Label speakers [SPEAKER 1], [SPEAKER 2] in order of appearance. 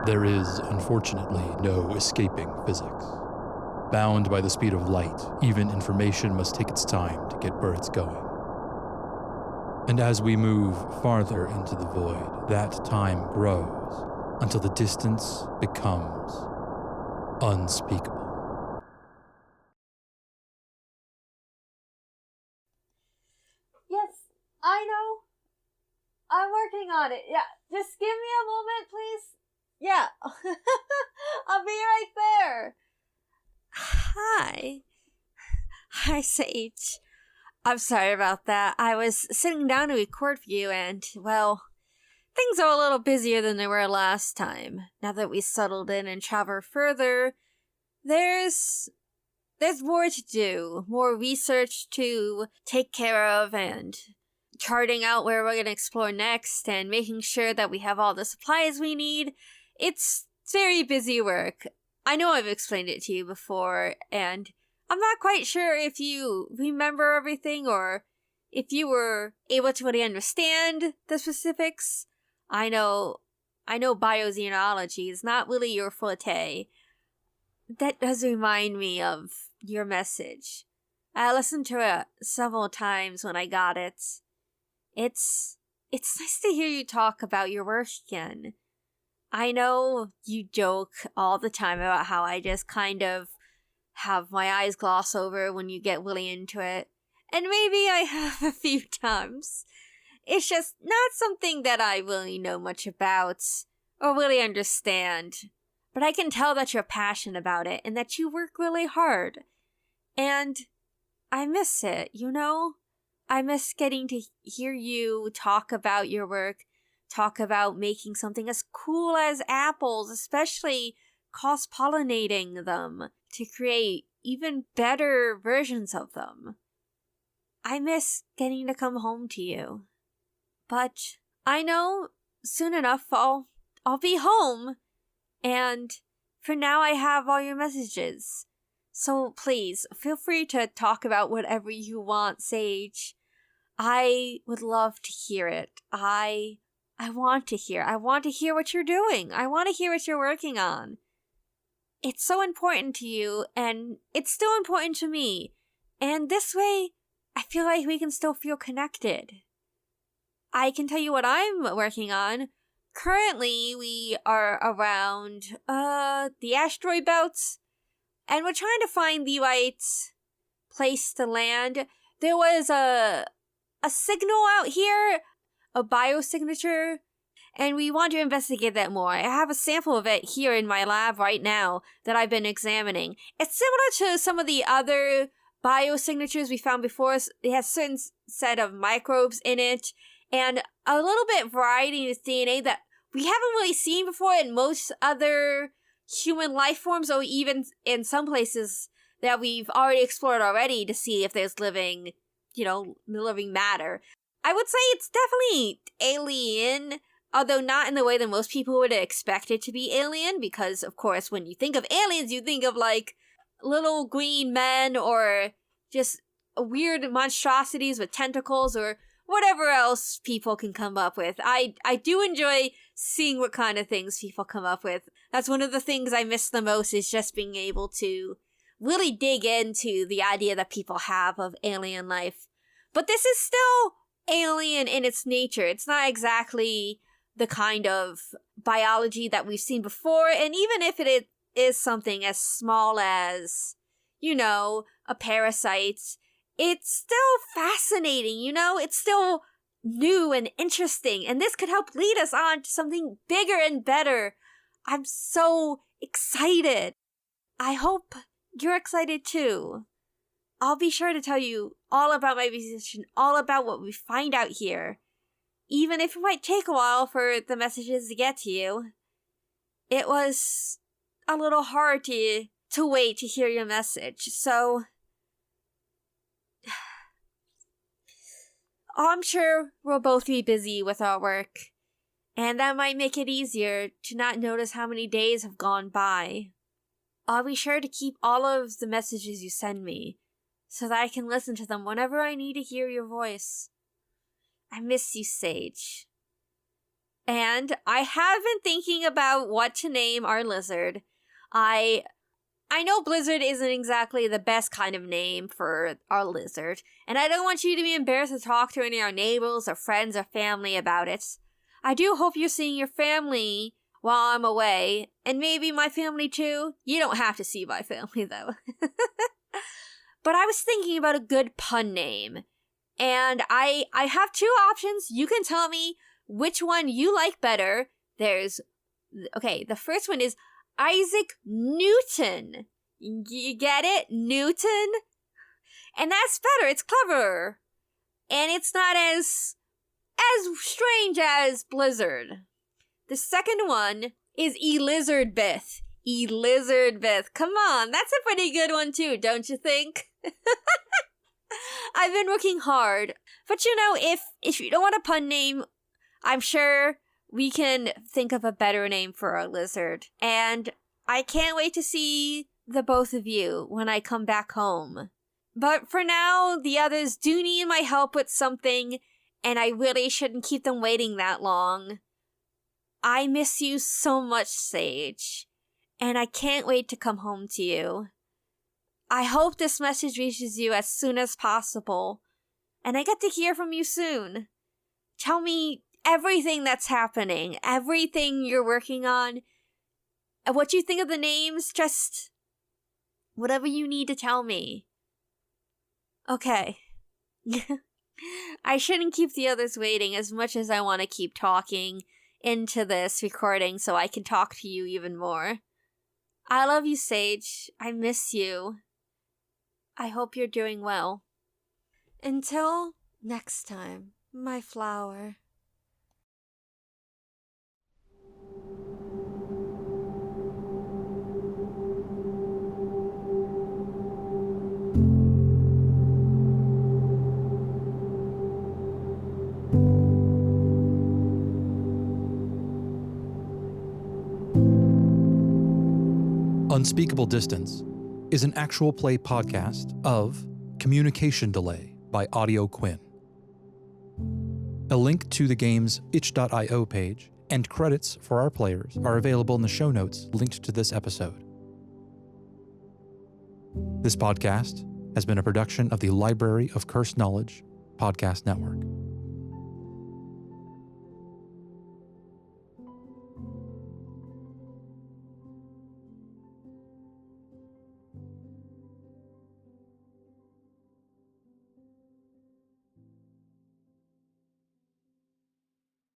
[SPEAKER 1] There is, unfortunately, no escaping physics. Bound by the speed of light, even information must take its time to get birds going. And as we move farther into the void, that time grows until the distance becomes unspeakable.
[SPEAKER 2] Yes, I know. I'm working on it. Yeah, just give me a moment, please. Yeah. I'll be right there. Hi. Hi, Sage. I'm sorry about that. I was sitting down to record for you and, well, things are a little busier than they were last time. Now that we settled in and traveled further, there's more to do, more research to take care of, and charting out where we're going to explore next, and making sure that we have all the supplies we need. It's very busy work. I know I've explained it to you before, and I'm not quite sure if you remember everything or if you were able to really understand the specifics. I know bioxenology is not really your forte. That does remind me of your message. I listened to it several times when I got it. It's nice to hear you talk about your work again. I know you joke all the time about how I just kind of have my eyes gloss over when you get really into it. And maybe I have a few times. It's just not something that I really know much about or really understand. But I can tell that you're passionate about it and that you work really hard. And I miss it, you know? I miss getting to hear you talk about your work, talk about making something as cool as apples, especially cross-pollinating them to create even better versions of them. I miss getting to come home to you. But I know soon enough I'll be home. And for now I have all your messages. So please, feel free to talk about whatever you want, Sage. I would love to hear it. I want to hear. I want to hear what you're doing. I want to hear what you're working on. It's so important to you, and it's still important to me. And this way, I feel like we can still feel connected. I can tell you what I'm working on. Currently, we are around, the asteroid belts, and we're trying to find the right place to land. There was a signal out here, a biosignature, and we want to investigate that more. I have a sample of it here in my lab right now that I've been examining. It's similar to some of the other biosignatures we found before. It has a certain set of microbes in it, and a little bit variety in its DNA that we haven't really seen before in most other human life forms, or even in some places that we've already explored already to see if there's living matter. I would say it's definitely alien, although not in the way that most people would expect it to be alien, because, of course, when you think of aliens, you think of, like, little green men or just weird monstrosities with tentacles or whatever else people can come up with. I do enjoy seeing what kind of things people come up with. That's one of the things I miss the most, is just being able to really dig into the idea that people have of alien life. But this is still alien in its nature. It's not exactly the kind of biology that we've seen before, and even if it is something as small as, a parasite, it's still fascinating, It's still new and interesting, and this could help lead us on to something bigger and better. I'm so excited. I hope you're excited too. I'll be sure to tell you all about my research and all about what we find out here, even if it might take a while for the messages to get to you. It was a little hard to wait to hear your message, so I'm sure we'll both be busy with our work, and that might make it easier to not notice how many days have gone by. I'll be sure to keep all of the messages you send me, so that I can listen to them whenever I need to hear your voice. I miss you, Sage. And I have been thinking about what to name our lizard. I know Blizzard isn't exactly the best kind of name for our lizard, and I don't want you to be embarrassed to talk to any of our neighbors or friends or family about it. I do hope you're seeing your family while I'm away, and maybe my family too. You don't have to see my family, though. But I was thinking about a good pun name, and I have two options. You can tell me which one you like better. The first one is Isaac Newton. You get it? Newton? And that's better. It's clever. And it's not as strange as Blizzard. The second one is Elizardbeth. Elizardbeth. Come on, that's a pretty good one too, don't you think? I've been working hard. But you know, if you don't want a pun name, I'm sure we can think of a better name for our lizard. And I can't wait to see the both of you when I come back home. But for now, the others do need my help with something, and I really shouldn't keep them waiting that long. I miss you so much, Sage, and I can't wait to come home to you. I hope this message reaches you as soon as possible, and I get to hear from you soon. Tell me everything that's happening, everything you're working on, and what you think of the names, just whatever you need to tell me. Okay. I shouldn't keep the others waiting as much as I want to keep talking into this recording so I can talk to you even more. I love you, Sage. I miss you. I hope you're doing well. Until next time, my flower.
[SPEAKER 1] Unspeakable Distance is an actual play podcast of Communication Delay by Audio Quinn. A link to the game's itch.io page and credits for our players are available in the show notes linked to this episode. This podcast has been a production of the Library of Cursed Knowledge Podcast Network.